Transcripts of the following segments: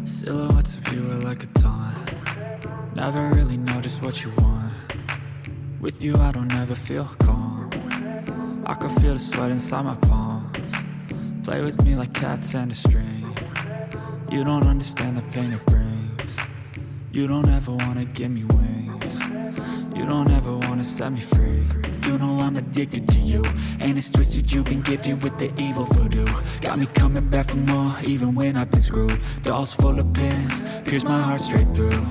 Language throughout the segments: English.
Silhouettes of you are like a taunt. Never really know just what you want. With you I don't ever feel calm. I can feel the sweat inside my palms. Play with me like cats and a string. You don't understand the pain it brings. You don't ever wanna give me wings. You don't ever wanna set me free. You know I'm addicted to you, and it's twisted, you've been gifted with the evil voodoo. Got me coming back for more, even when I've been screwed. Dolls full of pins, pierce my heart straight through.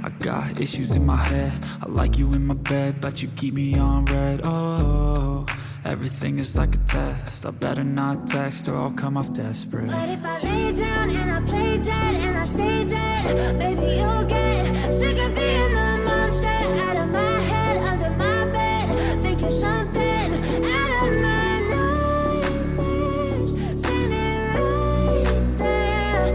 I got issues in my head, I like you in my bed, but you keep me on red. Oh, everything is like a test, I better not text or I'll come off desperate. But if I lay down and I play dead and I stay dead, baby you'll get sick of being the monster out of my head, under my bed, thinking something out of my nightmares, standing right there.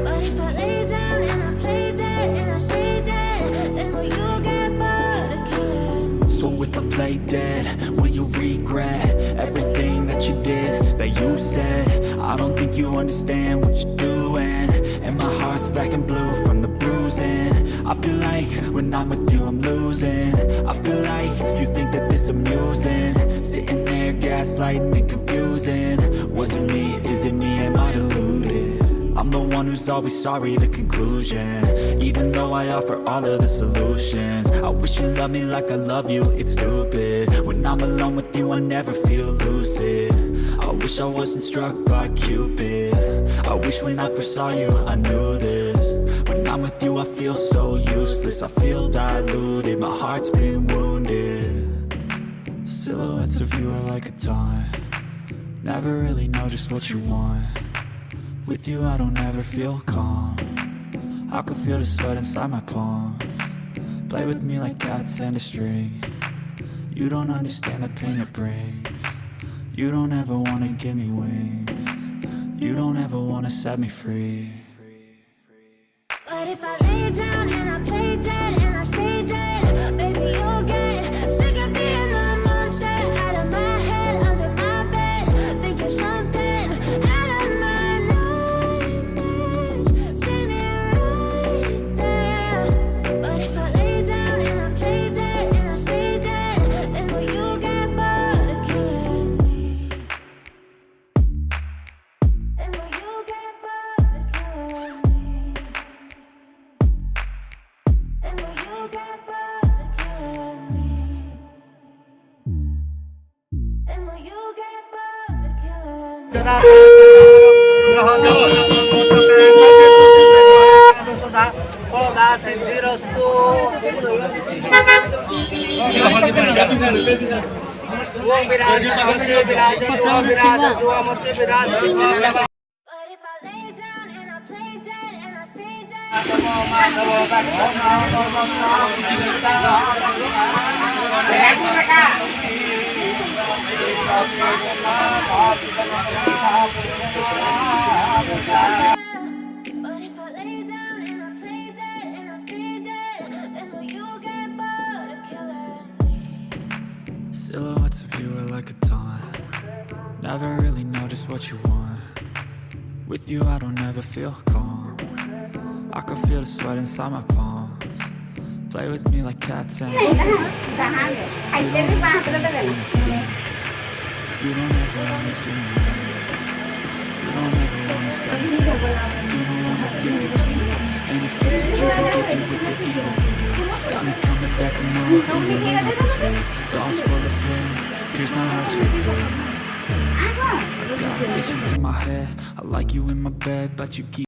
But if I lay down and I play dead and I stay dead, then will you get bored of killing? So if I play dead, will you regret everything that you did, that you said? I don't think you understand what you're doing, and my heart's black and blue from the bruising. I feel like when I'm with you I'm losing. I feel like you think that this amusing, sitting there gaslighting and confusing. Was it me? Is it me? Am I deluded? I'm the one who's always sorry, the conclusion, even though I offer all of the solutions. I wish you loved me like I love you, it's stupid. When I'm alone with you I never feel lucid. I wish I wasn't struck by Cupid. I wish when I first saw you I knew this. When I'm with you I feel so useless, I feel diluted, my heart's been wounded. Silhouettes of you are like a taunt. Never really know just what you want. With you I don't ever feel calm. I can feel the sweat inside my palms. Play with me like cats and a string. You don't understand the pain it brings. You don't ever wanna give me wings. You don't ever wanna set me free. But if I lay down and I play dead and I stay dead, baby you'll get sick of being the monster out of my head, under my bed, thinking something out of my nightmares, standing right there. But if I lay down and I play dead and I stay dead, then will you get bored of killing me? Then will you get bored of killing me? Then will you get bored of killing me? Then will you get bored of killing me? But if I lay down and I play dead and I stay dead, but if I lay down and I play dead and I stay dead, then will you get bored of killing me? Silhouettes of you are like a taunt. Never really know just what you want. With you I don't ever feel calm. I can feel the sweat inside my palms. Play with me like cats and a string. You don't understand the pain it brings. You don't ever wanna give me wings. You don't ever wanna set me free. You know I'm addicted to you, and it's twisted, you've been gifted with the evil voodoo. Got me coming back for more, even when I've been screwed. Dolls full of pins, pierce my heart straight through. I got issues in my head, I like you in my bed, but you keep